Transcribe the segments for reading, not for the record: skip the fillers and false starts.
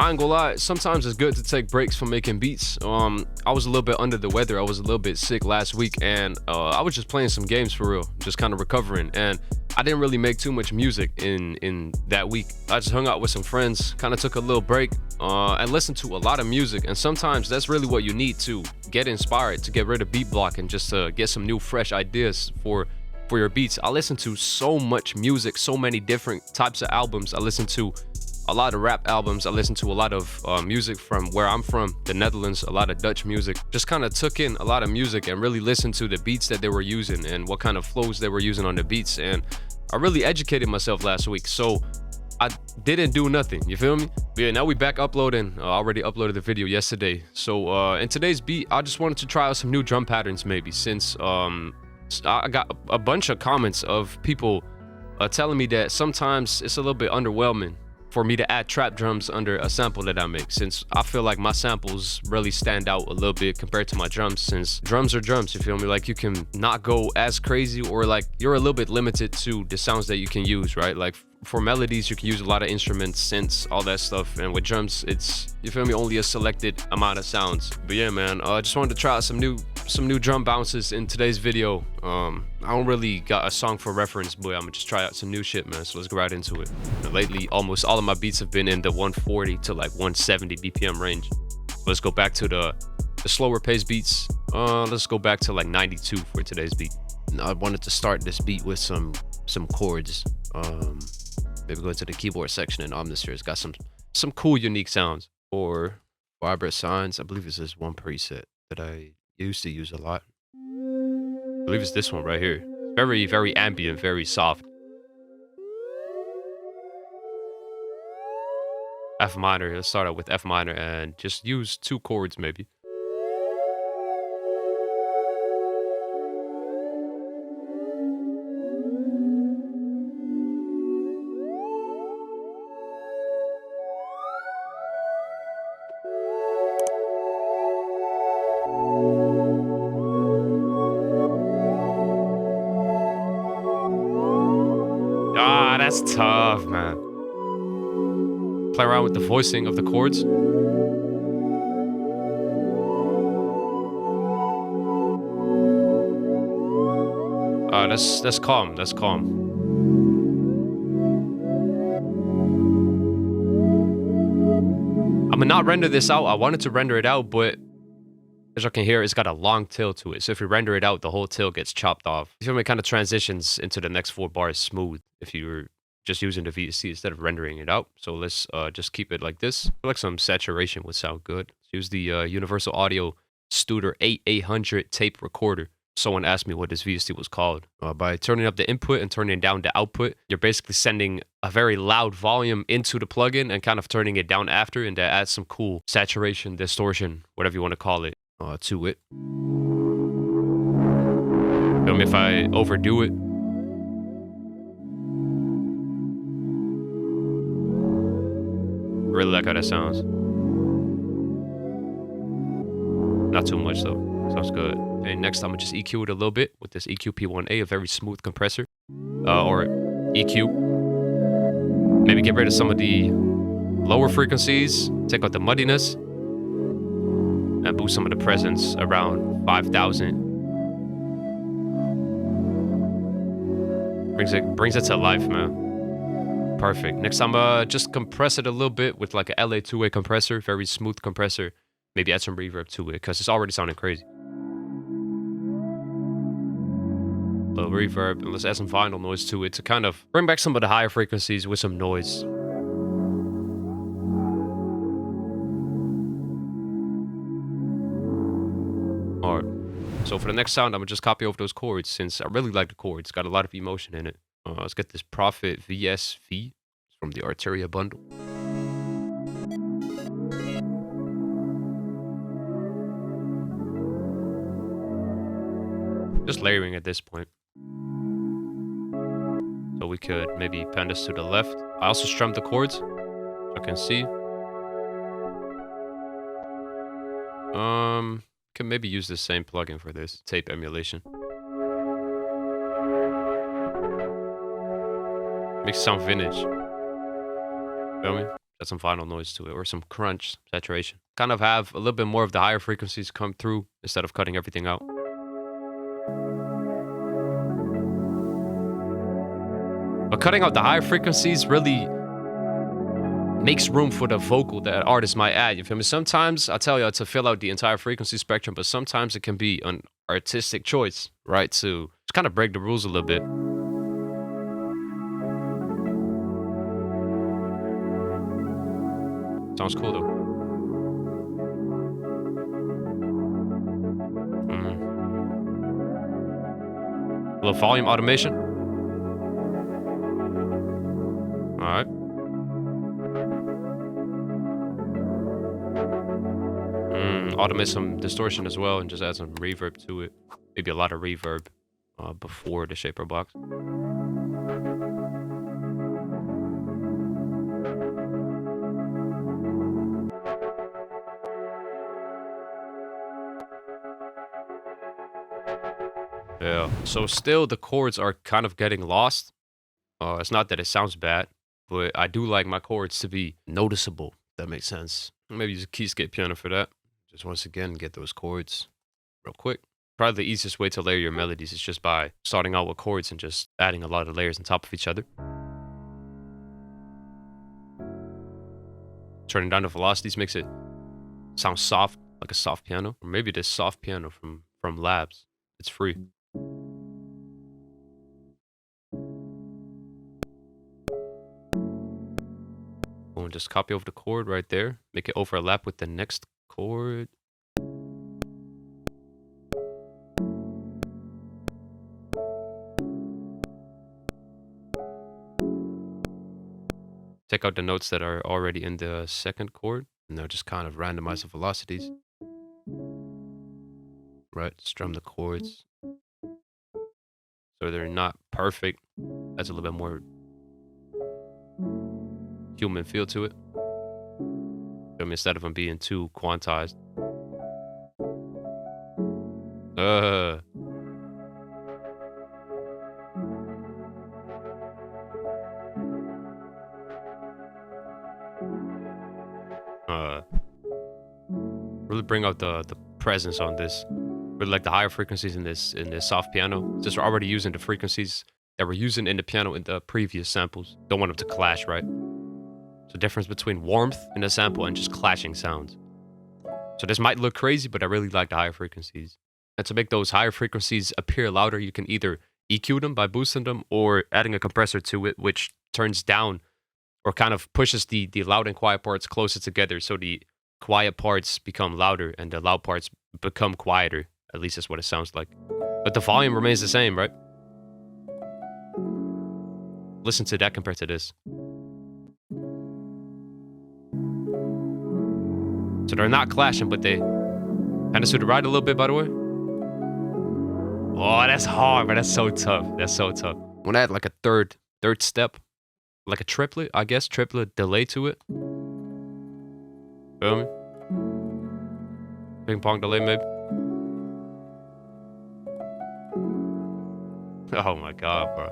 I ain't gonna lie, sometimes it's good to take breaks from making beats. I was a little bit under the weather. I was a little bit sick last week, and I was just playing some games for real, just kind of recovering. And I didn't really make too much music in that week. I just hung out with some friends, kind of took a little break, and listened to a lot of music. And sometimes that's really what you need to get inspired, to get rid of beat block and just to get some new, fresh ideas for your beats. I listen to so much music, so many different types of albums. I listen to a lot of rap albums. I listen to a lot of music from where I'm from, the Netherlands, a lot of Dutch music. Just kind of took in a lot of music and really listened to the beats that they were using and what kind of flows they were using on the beats. And I really educated myself last week. So I didn't do nothing, you feel me? But yeah, now we back uploading. I already uploaded the video yesterday. So in today's beat, I just wanted to try out some new drum patterns maybe, since I got a bunch of comments of people telling me that sometimes it's a little bit underwhelming for me to add trap drums under a sample that I make, since I feel like my samples really stand out a little bit compared to my drums, since drums are drums, you feel me? Like, you can not go as crazy, or like you're a little bit limited to the sounds that you can use, right? Like for melodies, you can use a lot of instruments, synths, all that stuff, and with drums, it's, you feel me, only a selected amount of sounds. But yeah, man, I just wanted to try out some new drum bounces in today's video. I don't really got a song for reference, but I'm gonna just try out some new shit, man. So let's go right into it. Lately, almost all of my beats have been in the 140 to like 170 BPM range. So let's go back to the slower pace beats. Let's go back to like 92 for today's beat. Now, I wanted to start this beat with some chords. Maybe go to the keyboard section in Omnisphere. It's got some cool, unique sounds. Or vibrate signs. I believe it's this one preset that I used to use a lot. I believe it's this one right here. Very, very ambient, very soft. F minor. Let's start out with F minor and just use 2 chords maybe. That's tough, man. Play around with the voicing of the chords. That's calm. That's calm. I'm gonna not render this out. I wanted to render it out, but as you can hear, it's got a long tail to it. So if you render it out, the whole tail gets chopped off. You feel me? It kind of transitions into the next 4 bars smooth if you're just using the VST instead of rendering it out. So let's just keep it like this. I feel like some saturation would sound good. Let's use the Universal Audio Studer 8800 tape recorder. Someone asked me what this VST was called. By turning up the input and turning down the output, you're basically sending a very loud volume into the plugin and kind of turning it down after, and that adds some cool saturation, distortion, whatever you want to call it, to it. Feel me? If I overdo it, really like how that sounds. Not too much though. Sounds good. Okay, next I'm gonna just EQ it a little bit with this EQ P1A, a very smooth compressor. Or EQ. Maybe get rid of some of the lower frequencies, take out the muddiness, and boost some of the presence around 5,000. Brings it to life, man. Perfect. Next, I'm just compress it a little bit with like a LA2A compressor, very smooth compressor. Maybe add some reverb to it because it's already sounding crazy. Little reverb, and let's add some vinyl noise to it to kind of bring back some of the higher frequencies with some noise. Alright. So for the next sound, I'm gonna just copy over those chords since I really like the chords. Got a lot of emotion in it. Let's get this Prophet VSV from the Arteria bundle. Just layering at this point. So we could maybe pan this to the left. I also strummed the chords, so you can see. Can maybe use the same plugin for this tape emulation. Makes it sound vintage. Feel me? Add some final noise to it, or some crunch, saturation. Kind of have a little bit more of the higher frequencies come through instead of cutting everything out. But cutting out the higher frequencies really makes room for the vocal that artists might add. You feel me? Sometimes I tell you to fill out the entire frequency spectrum, but sometimes it can be an artistic choice, right? To just kind of break the rules a little bit. Sounds cool though. A little volume automation. All right. Automate some distortion as well and just add some reverb to it. Maybe a lot of reverb before the shaper box. Yeah, so still the chords are kind of getting lost. It's not that it sounds bad, but I do like my chords to be noticeable, if that makes sense. Maybe use a keyscape piano for that. Just once again, get those chords real quick. Probably the easiest way to layer your melodies is just by starting out with chords and just adding a lot of layers on top of each other. Turning down the velocities makes it sound soft, like a soft piano. Or maybe this soft piano from Labs. It's free. Boom, just copy over the chord right there. Make it overlap with the next chord. Take out the notes that are already in the second chord. And now just kind of randomize the velocities. Right, strum the chords. So they're not perfect. Adds a little bit more human feel to it. I mean, instead of them being too quantized. Really bring out the presence on this. Really like the higher frequencies in this soft piano. Since we're already using the frequencies that we're using in the piano in the previous samples. Don't want them to clash, right? So difference between warmth in a sample and just clashing sounds. So this might look crazy, but I really like the higher frequencies. And to make those higher frequencies appear louder, you can either EQ them by boosting them or adding a compressor to it, which turns down or kind of pushes the loud and quiet parts closer together. So the quiet parts become louder and the loud parts become quieter. At least that's what it sounds like. But the volume remains the same, right? Listen to that compared to this. So they're not clashing, but they kind of to the right a little bit, by the way. Oh, that's hard, but that's so tough. That's so tough. I want to add like a third step, like a triplet, I guess, triplet delay to it. Feel me? Ping pong delay, maybe. Oh my god, bro.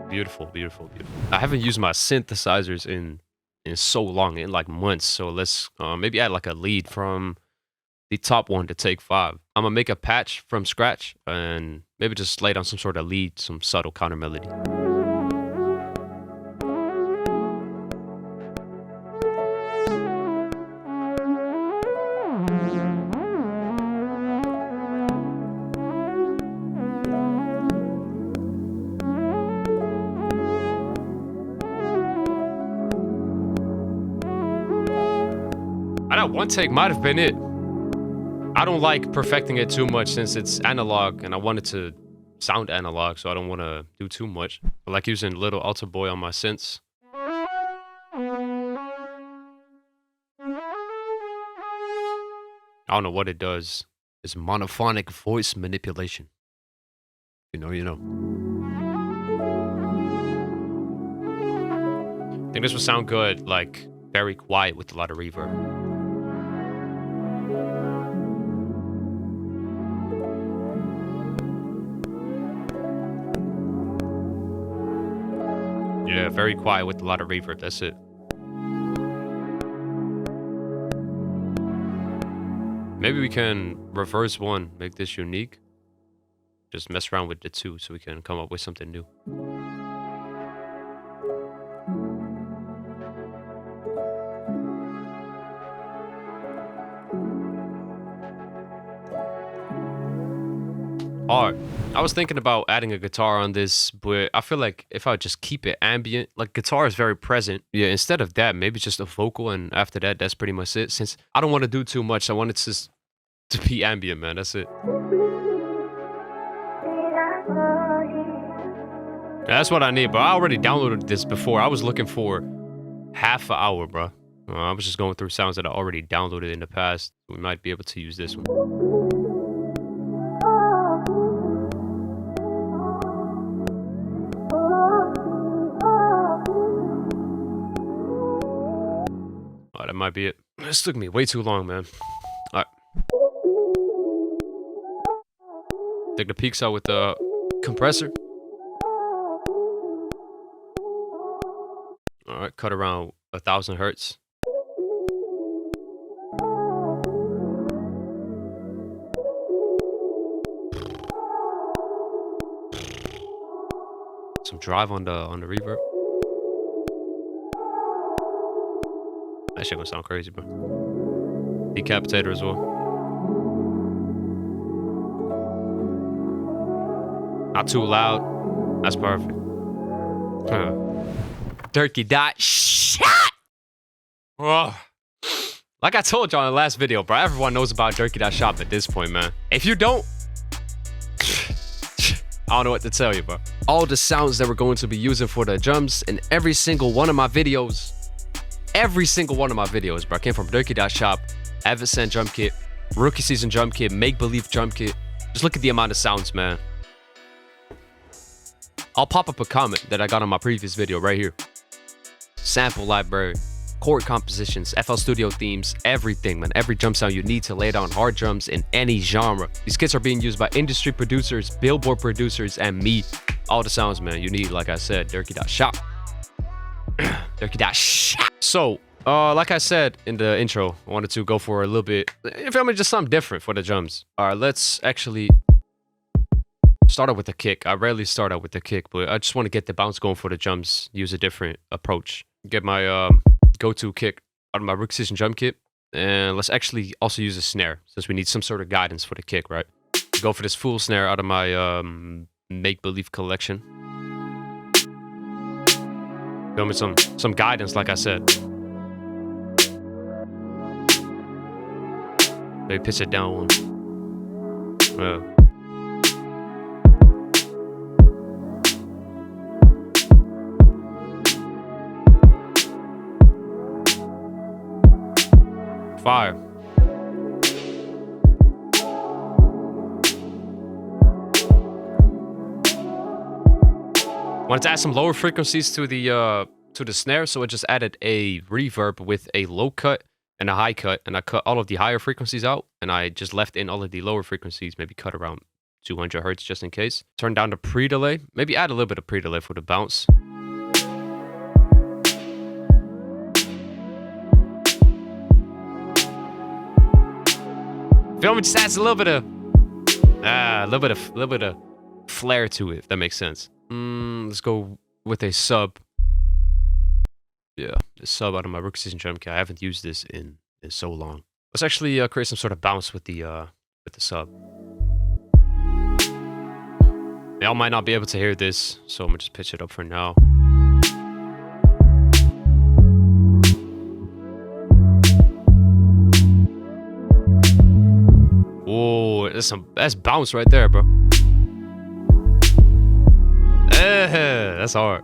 Beautiful, beautiful, beautiful. I haven't used my synthesizers in so long, in like months. So let's maybe add like a lead from the top one to take 5. I'm gonna make a patch from scratch and maybe just lay down some sort of lead, some subtle counter melody. That one take might have been it. I don't like perfecting it too much since it's analog and I want it to sound analog, so I don't want to do too much. I like using Little Altar Boy on my synths. I don't know what it does. It's monophonic voice manipulation. You know. I think this would sound good, like very quiet with a lot of reverb. Yeah, very quiet with a lot of reverb. That's it. Maybe we can reverse one, make this unique. Just mess around with the two so we can come up with something new. Alright, I was thinking about adding a guitar on this, but I feel like if I just keep it ambient, like guitar is very present. Yeah, instead of that, maybe just a vocal, and after that, that's pretty much it. Since I don't want to do too much, I want it to be ambient, man. That's it. That's what I need, but I already downloaded this before. I was looking for half an hour, bro. I was just going through sounds that I already downloaded in the past. We might be able to use this one. Oh, that might be it. This took me way too long, man. All right. Take the peaks out with the compressor. All right, cut around 1,000 hertz. Some drive on the reverb. That shit gonna sound crazy, bro. Decapitator as well. Not too loud. That's perfect. dirkey.beats. Oh. Like I told y'all in the last video, bro, everyone knows about dirkey.beats at this point, man. If you don't, I don't know what to tell you, bro. All the sounds that we're going to be using for the drums in every single one of my videos, bro, came from dirkey.beats, Advent drum kit, rookie season drum kit, make believe drum kit. Just look at the amount of sounds, man. I'll pop up a comment that I got on my previous video right here. Sample library, chord compositions, FL Studio themes, everything, man. Every drum sound you need to lay down hard drums in any genre. These kits are being used by industry producers, Billboard producers, and me. All the sounds, man, you need, like I said, dirkey.shop. dirkey.shop. So, like I said in the intro, I wanted to go for a little bit, if I mean, just something different for the drums. All right, let's actually start out with the kick. I rarely start out with the kick, but I just want to get the bounce going for the drums, use a different approach. Get my go-to kick out of my rookie season drum kit, and let's actually also use a snare, since we need some sort of guidance for the kick, right? Go for this full snare out of my make-believe collection. Give me some guidance, like I said. Maybe pitch it down one. Fire. Wanted to add some lower frequencies to the snare, so I just added a reverb with a low cut and a high cut, and I cut all of the higher frequencies out, and I just left in all of the lower frequencies, maybe cut around 200 hertz just in case. Turn down the pre-delay, maybe add a little bit of pre-delay for the bounce. Feel me? Just adds a little bit of flair to it, if that makes sense. Let's go with a sub. Yeah, the sub out of my rookie season drum kit. I haven't used this in so long. Let's actually create some sort of bounce with the sub. Y'all might not be able to hear this, so I'm gonna just pitch it up for now. Oh, that's bounce right there, bro. That's hard.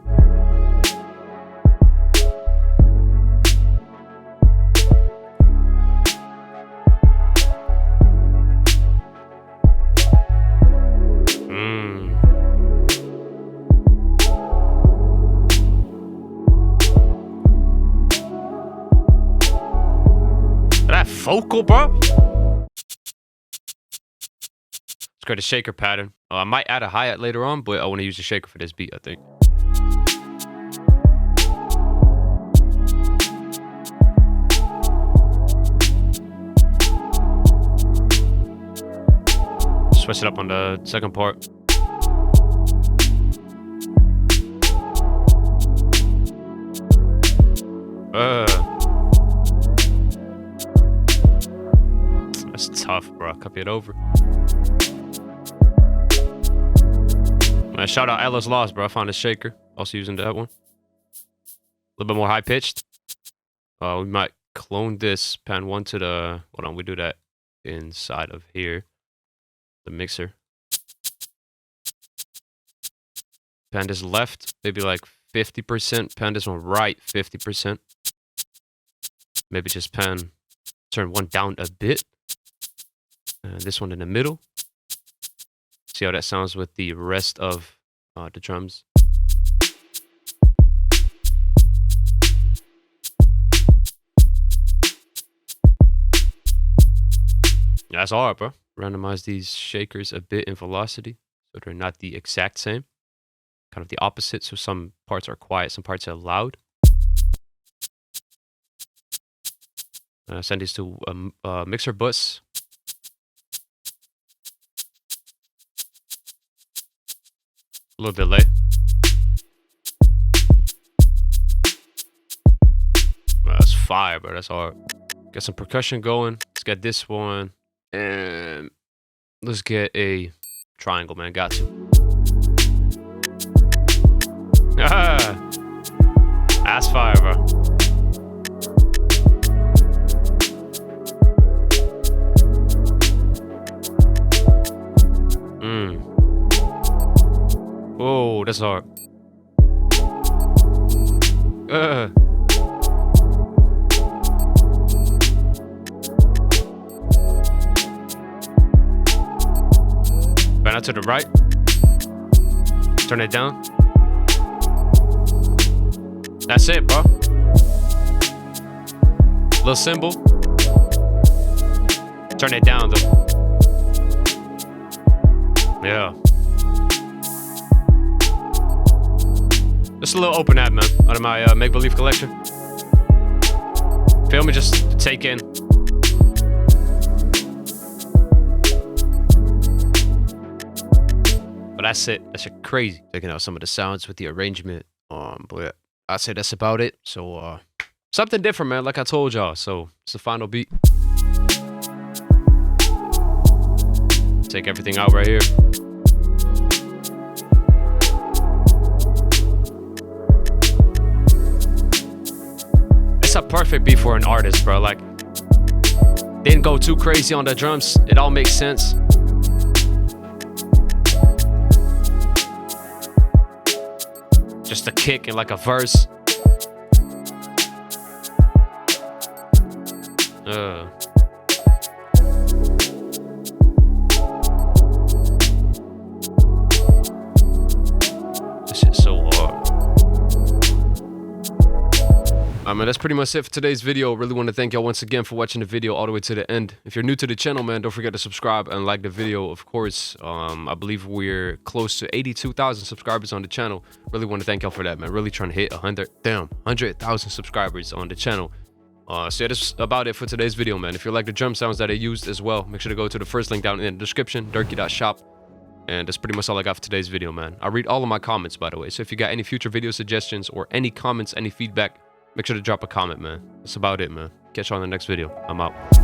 That vocal, bro. Create a shaker pattern. I might add a hi-hat later on, but I want to use a shaker for this beat, I think. switch it up on the second part. That's tough, bro. Copy it over. Man, shout out Ella's Lost, bro. I found a shaker. Also using that one. A little bit more high pitched. We might clone this pan 1 to the... Hold on, we do that inside of here. The mixer. Pan this left, maybe like 50%. Pan this one right, 50%. Maybe just pan, turn one down a bit. This one in the middle. See how that sounds with the rest of the drums. Yeah, that's all right, bro. Randomize these shakers a bit in velocity so they're not the exact same. Kind of the opposite. So some parts are quiet, some parts are loud. Send these to a mixer bus. A little delay. That's fire, bro. That's hard. Get some percussion going. Let's get this one. And let's get a triangle, man. Got to. Ah, that's fire, bro. Oh, that's hard. Back out to the right. Turn it down. That's it, bro. Little cymbal. Turn it down, though. Yeah. Just a little open app, man, out of my make-believe collection. Feel me? Just take in. But that's it. That's crazy. Taking out some of the sounds with the arrangement. But yeah, I'd say that's about it. So, something different, man, like I told y'all. So, it's the final beat. Take everything out right here. A perfect beat for an artist, bro. Like, didn't go too crazy on the drums. It all makes sense. Just a kick and like a verse. This shit's so hard. Man, that's pretty much it for today's video. Really want to thank y'all once again for watching the video all the way to the end. If you're new to the channel, man, don't forget to subscribe and like the video, of course. I believe we're close to 82,000 subscribers on the channel. Really want to thank y'all for that, man. Really trying to hit 100,000 subscribers on the channel. So yeah, that's about it for today's video, man. If you like the drum sounds that I used as well, make sure to go to the first link down in the description, dirkey.shop. And that's pretty much all I got for today's video, man. I read all of my comments, by the way. So if you got any future video suggestions or any comments, any feedback, make sure to drop a comment, man. That's about it, man. Catch you on the next video. I'm out.